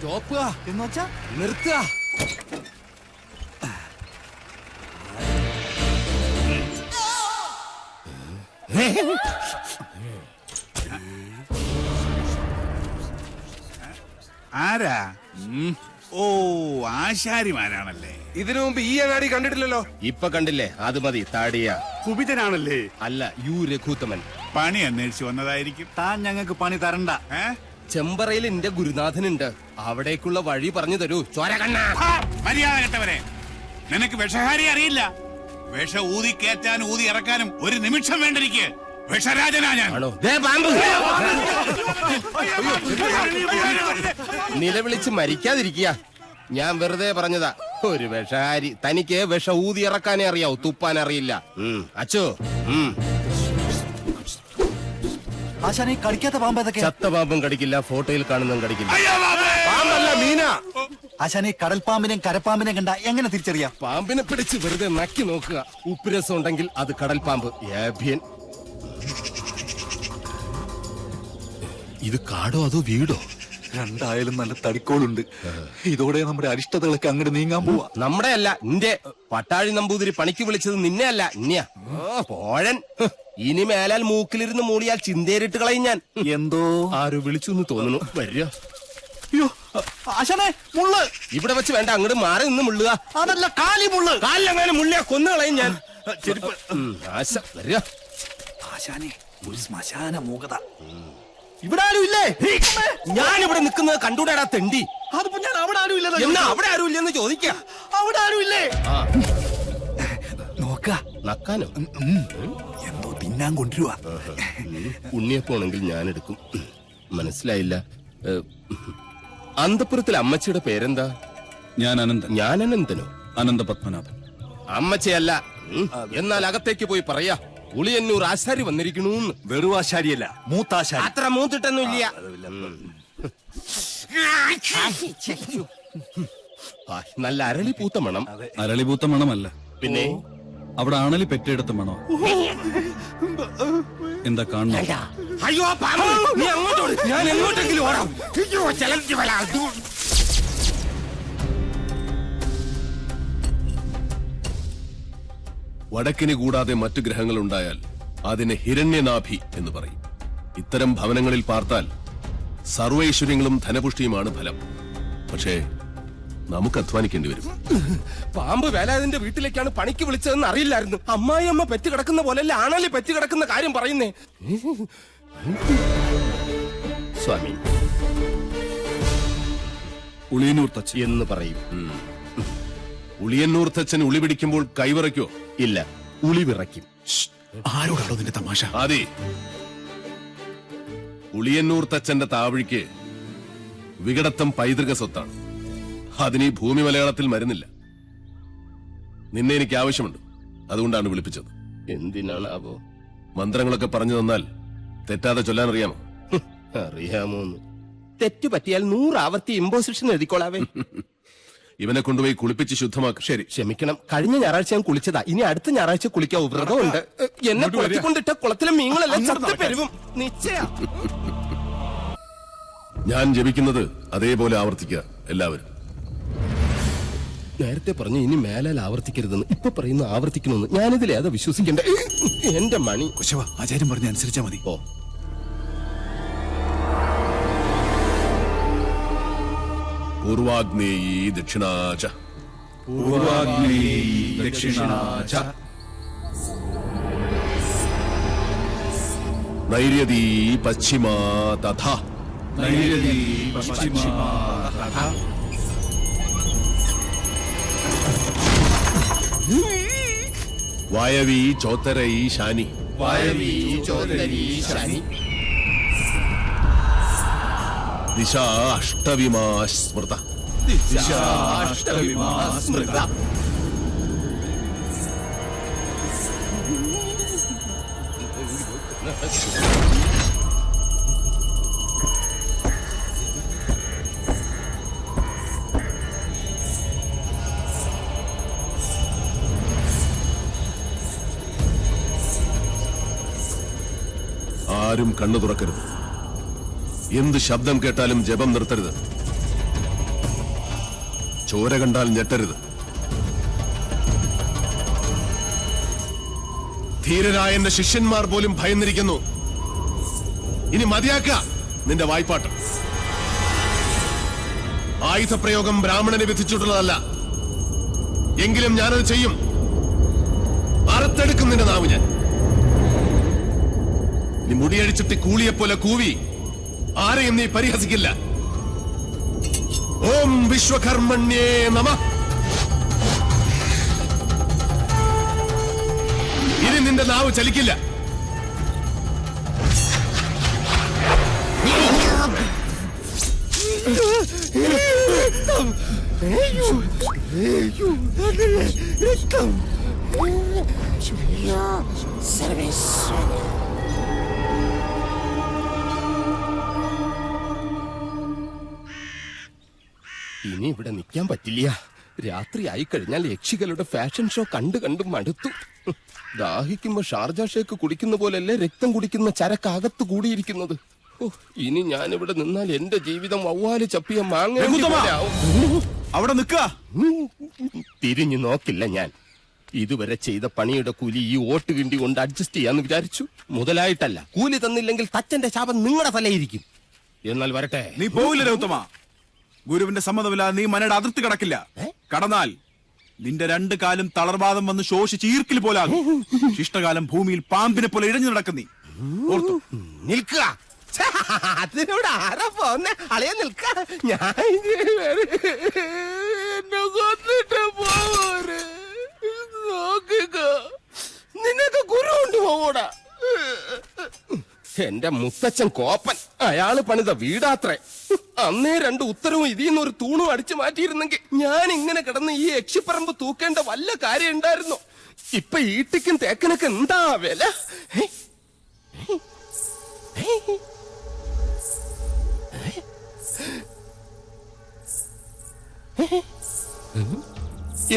Stop എന്ന് വെച്ചാ നിർത്തുക. ആരാ? ഓ, ആശാരിമാരാണല്ലേ. ഇതിനു മുമ്പ് ഈ അങ്ങാടി കണ്ടിട്ടില്ലല്ലോ. ഇപ്പൊ കണ്ടില്ലേ? അത് മതി. താടിയ കുപിതനാണല്ലേ? അല്ല, യു രഘുത്തമൻ. പണി അന്വേഷിച്ചു വന്നതായിരിക്കും. താൻ ഞങ്ങൾക്ക് പണി തരണ്ട. ചെമ്പറയിൽ എന്റെ ഗുരുനാഥനുണ്ട്. അവിടേക്കുള്ള വഴി പറഞ്ഞു തരൂ. ചോരകണ്ണ മര്യാദ കെട്ടവരെ, നിനക്ക് വിഷഹാരി അറിയില്ല. വിഷ ഊതി കയറ്റാനും ഊതി ഇറക്കാനും ഒരു നിമിഷം വേണ്ടിരിക്കെ. വിഷരാജനാ ഞാൻ. നിലവിളിച്ച് മരിക്കാതിരിക്കുക. ഞാൻ വെറുതെ പറഞ്ഞതാ. ഒരു വിഷഹാരി. തനിക്ക് വിഷ ഊതി ഇറക്കാനേ അറിയാവൂ, തുപ്പാൻ അറിയില്ല. അച്ചോ, ആശാനെ കടിക്കാത്ത പാമ്പ് ഏതൊക്കെ? ചത്ത പാമ്പും കടിക്കില്ല, ഫോട്ടോയിൽ കാണുന്നതും കടിക്കില്ല. പാമ്പല്ല, മീന. ആശാനെ കടൽപ്പാമ്പിനെയും കരപ്പാമ്പിനെയും കണ്ട എങ്ങനെ തിരിച്ചറിയാം? പാമ്പിനെ പിടിച്ച് വെറുതെ നക്കി നോക്കുക. ഉപ്പുരസം ഉണ്ടെങ്കിൽ അത് കടൽ പാമ്പ്. ഇത് കാടോ അതോ വീടോ? രണ്ടായാലും നല്ല തടിക്കോളുണ്ട്. ഇതോടെ നമ്മുടെ അരിഷ്ടതകളൊക്കെ അങ്ങോട്ട് നീങ്ങാൻ പോവാ. നമ്മുടെ അല്ല, നിന്റെ. പട്ടാഴി നമ്പൂതിരി പണിക്ക് വിളിച്ചത് നിന്നെ അല്ല, ഇന്നെയാ. പോഴൻ. ഇനി മേലാൽ മൂക്കിലിരുന്ന് മൂളിയാൽ ചിന്തേരിട്ട് കളയും ഞാൻ. എന്തോ ആരോ വിളിച്ചു എന്ന് തോന്നുന്നു. വരിക. അയ്യോ ആശാനെ, മുള്ള് ഇവിടെ വെച്ച് വേണ്ട, അങ്ങോട്ട് മാറി നിന്ന് മുള്ളുക. അതല്ല, കാലി മുള്ള്. കാലിലെങ്ങനെ മുള്ളിയാ കൊന്നു കളയും ഞാൻ. ആശ വരിക. ആശാനെ, ഒരു ശ്മശാന മൂകത. ഇവിടെ ആരും ഇല്ലേ? ഞാനിവിടെ നിൽക്കുന്നത് കണ്ടൂടാ തെണ്ടി. അതിപ്പോ ഞാൻ അവിടെ ആരും ഇല്ല. എന്നാ അവിടെ ആരും ഇല്ലെന്ന് ചോദിക്കാം. അവിടെ ആരും ഇല്ലേ? നോക്ക നക്കാനോ? എന്തോ തിന്നാൻ കൊണ്ടുവരുവാ. ഉണ്ണിയപ്പോണെങ്കിൽ ഞാൻ എടുക്കും. മനസ്സിലായില്ല. അന്തപുരത്തിലെ അമ്മച്ചിയുടെ പേരെന്താ? ഞാൻ അനന്തൻ. ഞാൻ അനന്തനോ? അനന്ത പത്മനാഭൻ. അമ്മച്ചയല്ല. എന്നാൽ അകത്തേക്ക് പോയി പറയാ, ഉളിയന്നൂർ ആശാരി വന്നിരിക്കണു. വെറും ആശാരിയല്ല, മൂത്താശാരി. അത്ര മൂത്തിട്ടൊന്നും ഇല്ല. നല്ല അരളി പൂത്ത മണം. അരളിപൂത്ത മണമല്ല, പിന്നെ അവിടെ ആണലി പെറ്റെടുത്ത മണോ. എന്താ കാണുന്നു? അയ്യോ പാമ്പ്, നീ അങ്ങോട്ടോട്, ഞാൻ എങ്ങോട്ടെങ്കിലും ഓടാം. വടക്കിന് കൂടാതെ മറ്റു ഗ്രഹങ്ങളുണ്ടായാൽ അതിന് ഹിരണ്യനാഭി എന്ന് പറയും. ഇത്തരം ഭവനങ്ങളിൽ പാർത്താൽ സർവൈശ്വര്യങ്ങളും ധനപുഷ്ടിയുമാണ് ഫലം. പക്ഷേ നമുക്ക് അധ്വാനിക്കേണ്ടി വരും. പാമ്പ് വേലാതിന്റെ വീട്ടിലേക്കാണ് പണിക്ക് വിളിച്ചതെന്ന് അറിയില്ലായിരുന്നു. അമ്മായി അമ്മ പെറ്റ് കിടക്കുന്ന പോലെയല്ല ആണല്ലേ പെറ്റ് കിടക്കുന്ന കാര്യം പറയുന്നേ. സ്വാമി ഉളിയന്നൂർ തച്ചൻ എന്ന് പറയും. ഉളിയന്നൂർ തച്ചൻ ഉളി പിടിക്കുമ്പോൾ കൈവിറയ്ക്കോ? ഇല്ല, ഉളി വിറയ്ക്കും. ആരോടാണോ നിന്റെ തമാശ? അതെ, ഉളിയന്നൂർ തച്ചന്റെ താവഴിക്ക് വികടത്തം പൈതൃക സ്വത്താണ്. അതിന് ഈ ഭൂമി മലയാളത്തിൽ മരുന്നില്ല. നിന്നെ എനിക്ക് ആവശ്യമുണ്ട്, അതുകൊണ്ടാണ് വിളിപ്പിച്ചത്. എന്തിനാണാവോ? മന്ത്രങ്ങളൊക്കെ പറഞ്ഞു തന്നാൽ തെറ്റാതെ ചൊല്ലാൻ അറിയാമോ? അറിയാമോന്ന്? തെറ്റു പറ്റിയാൽ 100 ആവർത്തി ഇമ്പോസിഷൻ എഴുതിക്കോളാവേ. ഇവനെ കൊണ്ടുപോയി കുളിപ്പിച്ച് ശുദ്ധമാക്കും. ശരി, ക്ഷമിക്കണം. കഴിഞ്ഞ ഞായറാഴ്ച ഞാൻ കുളിച്ചതാ. ഇനി അടുത്ത ഞായറാഴ്ച കുളിക്കാവൂ. വ്രതമുണ്ട്. എന്നെ കുളത്തിക്കൊണ്ടിട്ട കുളത്തിലെ മീനുകളെല്ലാം ചത്തു പെരുവും. നിശ്ചയ ഞാൻ ജപിക്കുന്നത് അതേപോലെ ആവർത്തിക്കുക എല്ലാവരും. നേരത്തെ പറഞ്ഞു ഇനി മേലാൽ ആവർത്തിക്കരുതെന്ന്. ഇപ്പൊ പറയുന്നു ആവർത്തിക്കണമെന്ന്. ഞാനിതിൽ ഏതാ വിശ്വസിക്കണ്ടേ? എന്റെ മണി. ആചാര്യം പറഞ്ഞ അനുസരിച്ചാ മതി. ഓ, പൂർവാഗ്നേയീ ദക്ഷിണാച പൂർവാഗ്നേയീ ദക്ഷിണാച നൈര്യതീ പശ്ചിമാ തഥാ നൈര്യതീ പശ്ചിമാ തഥാ വായവീ ചോത്തരൈ ശാനി വായവീ ചോദരീ ശനി ദിശാ അഷ്ടവിമാ സ്മൃത അഷ്ടവിമാ സ്മൃത. ആരും കണ്ണു തുറക്കരുത്. എന്ത് ശബ്ദം കേട്ടാലും ജപം നിർത്തരുത്. ചോര കണ്ടാൽ ഞെട്ടരുത്. ധീരരായ എന്റെ ശിഷ്യന്മാർ പോലും ഭയന്നിരിക്കുന്നു. ഇനി മതിയാക്ക നിന്റെ വായ്പാട്ട്. ആയുധപ്രയോഗം ബ്രാഹ്മണനെ വിധിച്ചിട്ടുള്ളതല്ല. എങ്കിലും ഞാനത് ചെയ്യും. അറുത്തെടുക്കും നിന്റെ നാവ് ഞാൻ. നീ മുടിയഴിച്ചിട്ട് കൂളിയെപ്പോലെ കൂവി ആരെയും നീ പരിഹസിക്കില്ല. ഓം വിശ്വകർമ്മണ്യേ നമഃ. ഇനി നിന്റെ നാവ് ചലിക്കില്ല. ഇനി ഇവിടെ നിൽക്കാൻ പറ്റില്ല. രാത്രി ആയി കഴിഞ്ഞാൽ യക്ഷികളുടെ ഫാഷൻ ഷോ കണ്ടു മടുത്തു. ദാഹിക്കുമ്പോ ഷാർജ ഷേക്ക് കുടിക്കുന്ന പോലെയല്ലേ രക്തം കുടിക്കുന്ന ചരക്കകത്ത് കൂടിയിരിക്കുന്നത്. ഇനി ഞാനിവിടെ നിന്നാൽ എന്റെ ജീവിതം വവ്വാല് ചപ്പിയ മാങ്ങ. അവിടെ നിൽക്ക. തിരിഞ്ഞു നോക്കില്ല ഞാൻ. ഇതുവരെ ചെയ്ത പണിയുടെ കൂലി ഈ ഓട്ട് കിണ്ടി കൊണ്ട് അഡ്ജസ്റ്റ് ചെയ്യാന്ന് വിചാരിച്ചു. മുതലായിട്ടല്ല. കൂലി തന്നില്ലെങ്കിൽ തച്ചന്റെ ശാപം നിങ്ങളുടെ തലയിരിക്കും. എന്നാൽ വരട്ടെ. നീ പോവില്ല രൗത്തമ. ഗുരുവിന്റെ സമ്മതമില്ലാതെ നീ മനയുടെ അതിർത്തി കടക്കില്ല. കടന്നാൽ നിന്റെ 2 കാലും തളർവാദം വന്ന് ശോഷിച്ച് ഈർക്കിൽ പോലാകും. ശിഷ്ടകാലം ഭൂമിയിൽ പാമ്പിനെ പോലെ ഇഴഞ്ഞു നടക്കുന്നീ. ഓർത്തു നിൽക്കുക. അതിനോട് ആരാ പോന്നെ? അളയാ നിൽക്ക. ഞാൻ എന്നെ കൊന്നിട്ട് പോരെ. നോക്കുക. നിനക്ക് ഗുരു കൊണ്ടുപോകൂടാ. എന്റെ മുത്തച്ഛൻ കോപ്പൻ. അയാള് പണിത വീടാത്രേ. അന്നേ 2 ഉത്തരവും ഇതിന്നൊരു തൂണും അടിച്ചു മാറ്റിയിരുന്നെങ്കിൽ ഞാൻ ഇങ്ങനെ കിടന്ന് ഈ യക്ഷിപ്പറമ്പ് തൂക്കേണ്ട വല്ല കാര്യം ഉണ്ടായിരുന്നു. ഇപ്പൊ ഈട്ടിക്കും തേക്കനൊക്കെ എന്താ വില?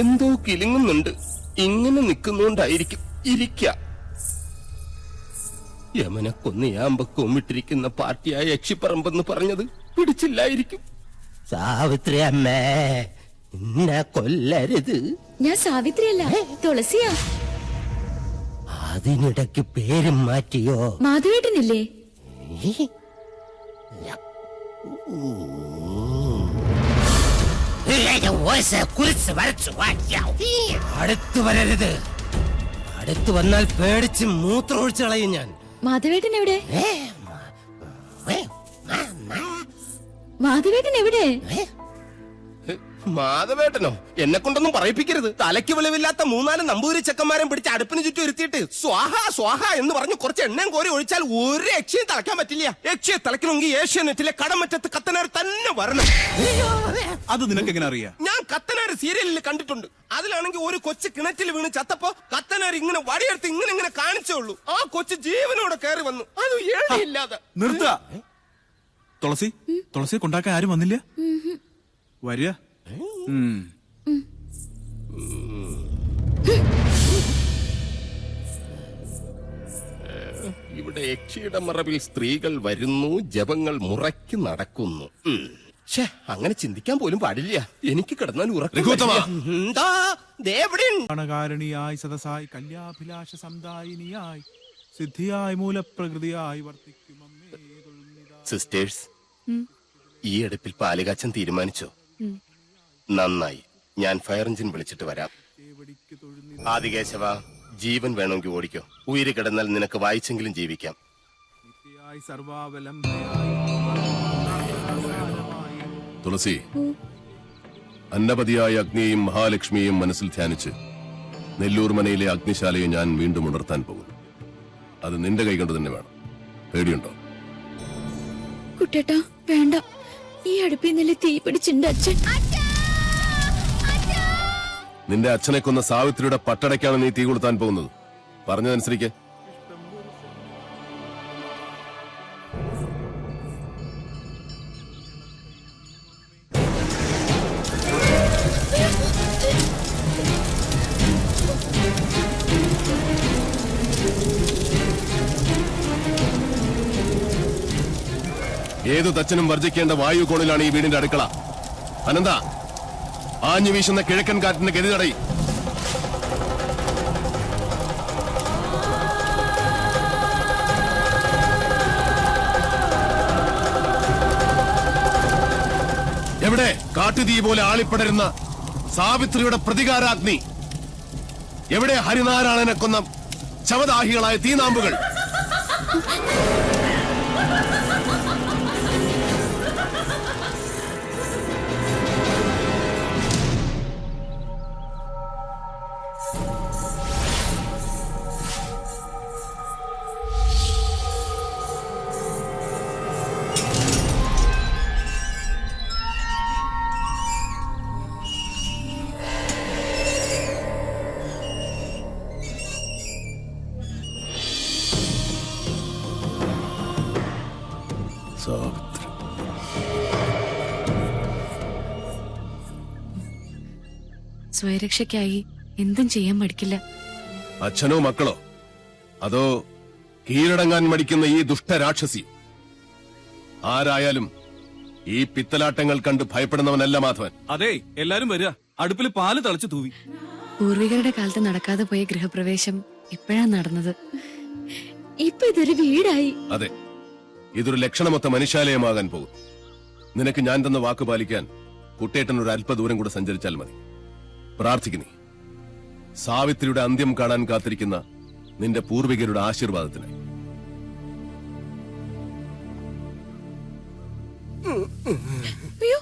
എന്തോ കിലുങ്ങുന്നുണ്ട്. ഇങ്ങനെ നിൽക്കുന്നോണ്ടായിരിക്കും. ഇരിക്ക. യമനെ കൊന്നയാമ്പ കൊമ്മിട്ടിരിക്കുന്ന പാർട്ടിയായ യക്ഷിപ്പറമ്പെന്ന് പറഞ്ഞത് പിടിച്ചില്ലായിരിക്കും. സാവിത്രി അമ്മേ, എന്നെ കൊല്ലരുത്. ഞാൻ സാവിത്രിയല്ല, തുളസിയാ. അതിനിടയ്ക്ക് പേരും മാറ്റിയോ? മാധവേട്ടനില്ലേ? അടുത്തു വരരുത്. അടുത്തു വന്നാൽ പേടിച്ച് മൂത്രമൊഴിച്ചു കളയും ഞാൻ. മാധവേട്ടൻ എവിടെ? മാധവേട്ടൻ എവിടെ? മാധവേട്ടനോ? എന്നെ കൊണ്ടൊന്നും പറയിപ്പിക്കരുത്. തലയ്ക്ക് വെളിവില്ലാത്ത 3-4 നമ്പൂതിരി ചെക്കന്മാരെ പിടിച്ച് അടുപ്പിന് ചുറ്റും ഇരുത്തിയിട്ട് സ്വാഹ സ്വാഹ എന്ന് പറഞ്ഞു കുറച്ച് എണ്ണയും കോരി ഒഴിച്ചാൽ ഒരു യക്ഷിയും തളയ്ക്കാൻ പറ്റില്ല. യക്ഷിയെ തളയ്ക്കണമെങ്കിൽ ഏഷ്യാനെറ്റിലെ കടമറ്റത്ത് കത്തനാർ തന്നെ വരണം. അത് നിനക്ക് എങ്ങനെ അറിയാം? ഞാൻ കത്തനാർ സീരിയലിൽ കണ്ടിട്ടുണ്ട്. അതിലാണെങ്കിൽ ഒരു കൊച്ചു കിണറ്റിൽ വീണ് ചത്തപ്പോ കത്തനാർ ഇങ്ങനെ വടിയെടുത്ത് ഇങ്ങനെ കാണിച്ചേ ഉള്ളൂ. ആ കൊച്ചു ജീവനോടെ കയറി വന്നു. അത് ഏഴില്ലാതെ. നിർത്ത. തുളസിയെ കൊണ്ടാക്കാൻ ആരും വന്നില്ല. വരിക. ഇവിടെ യക്ഷിയുടെ മറവിൽ സ്ത്രീകൾ വരുന്നു, ജപങ്ങൾ മുറയ്ക്ക് നടക്കുന്നു. അങ്ങനെ ചിന്തിക്കാൻ പോലും പാടില്ല. എനിക്ക് കിടന്നാൽ കാരണിയായി സദസായി കല്യാഭിലാഷ സമുദായിനിയായി സിദ്ധിയായി മൂലപ്രകൃതിയായി വർത്തിക്കും. സിസ്റ്റേഴ്സ്, ഈ അടുപ്പിൽ പാലുകാച്ചൻ തീരുമാനിച്ചോ? നന്നായി. ഞാൻ ഫയർ എഞ്ചിൻ വിളിച്ചിട്ട് വരാം. ആദികേശവ, ജീവൻ വേണമെങ്കിൽ ഓടിക്കോ. ഉയിര് കിടന്നാൽ നിനക്ക് വായിച്ചെങ്കിലും ജീവിക്കാം. തുളസി, അന്നപതിയായ അഗ്നിയെയും മഹാലക്ഷ്മിയെയും മനസ്സിൽ ധ്യാനിച്ച് നെല്ലൂർ മനയിലെ അഗ്നിശാലയെ ഞാൻ വീണ്ടും ഉണർത്താൻ പോകുന്നു. അത് നിന്റെ കൈകൊണ്ട് തന്നെ വേണം. പേടിയുണ്ടോ? കുട്ടേട്ടാ, വേണ്ട. ഈ അടുപ്പിൽ നിന്നല്ലേ തീ പിടിച്ചിട്ടുണ്ട് അച്ഛൻ. നിന്റെ അച്ഛനെ കൊന്ന സാവിത്രിയുടെ പട്ടടയ്ക്കാണ് നീ തീ കൊളുത്താൻ പോകുന്നത്. പറഞ്ഞതനുസരിക്ക്. ഏതു തച്ചനും വർജിക്കേണ്ട വായു കോണിലാണ് ഈ വീടിന്റെ അടുക്കള. അനന്ത, ആഞ്ഞു വീശുന്ന കിഴക്കൻ കാറ്റിന്റെ ഗതി തടയും. എവിടെ കാട്ടുതീ പോലെ ആളിപ്പടരുന്ന സാവിത്രിയുടെ പ്രതികാരാഗ്നി? എവിടെ ഹരിനാരായണനെ കൊന്ന ശവദാഹികളായ തീനാമ്പുകൾ? സാവിത്രി. സ്വയരക്ഷയ്ക്കായി എന്തും ചെയ്യാൻ മടിക്കില്ല. അച്ഛനോ മക്കളോ, അതോ കീഴടങ്ങാൻ മടിക്കുന്ന ഈ ദുഷ്ടരാക്ഷസി? ആരായാലും ഈ പിത്തലാട്ടങ്ങൾ കണ്ട് ഭയപ്പെടുന്നവനല്ല മാധവൻ. അതെ, എല്ലാരും വരിക. അടുപ്പിൽ പാല് തളിച്ചു തൂവി. പൂർവികരുടെ കാലത്ത് നടക്കാതെ പോയ ഗൃഹപ്രവേശം ഇപ്പോഴാ നടന്നത്. ഇപ്പൊ ഇതൊരു വീടായി. അതെ, ഇതൊരു ലക്ഷണമൊത്ത മനുഷ്യാലയമാകാൻ പോകും. നിനക്ക് ഞാൻ തന്ന വാക്ക് പാലിക്കാൻ കുട്ടേട്ടൻ ഒരു അല്പദൂരം കൂടെ സഞ്ചരിച്ചാൽ മതി. പ്രാർത്ഥിക്കുന്നേ, സാവിത്രിയുടെ അന്ത്യം കാണാൻ കാത്തിരിക്കുന്ന നിന്റെ പൂർവികരുടെ ആശീർവാദത്തിനായി. അയ്യോ,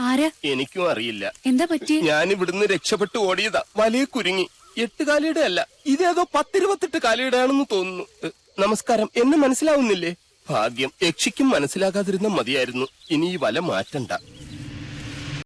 ആരാ? എനിക്കും അറിയില്ല. എന്താ പറ്റി? ഞാൻ ഇവിടുന്ന് രക്ഷപ്പെട്ടു ഓടിയതാ. വലിയ കുരുങ്ങി. 8 കാലിയുടെ അല്ല, ഇതേതോ 10-28 കാലിയുടെ ആണെന്ന് തോന്നുന്നു. നമസ്കാരം. എന്നെ മനസ്സിലാവുന്നില്ലേ? ഭാഗ്യം, യക്ഷിക്കും മനസ്സിലാകാതിരുന്ന മതിയായിരുന്നു. ഇനി ഈ വല മാറ്റണ്ട.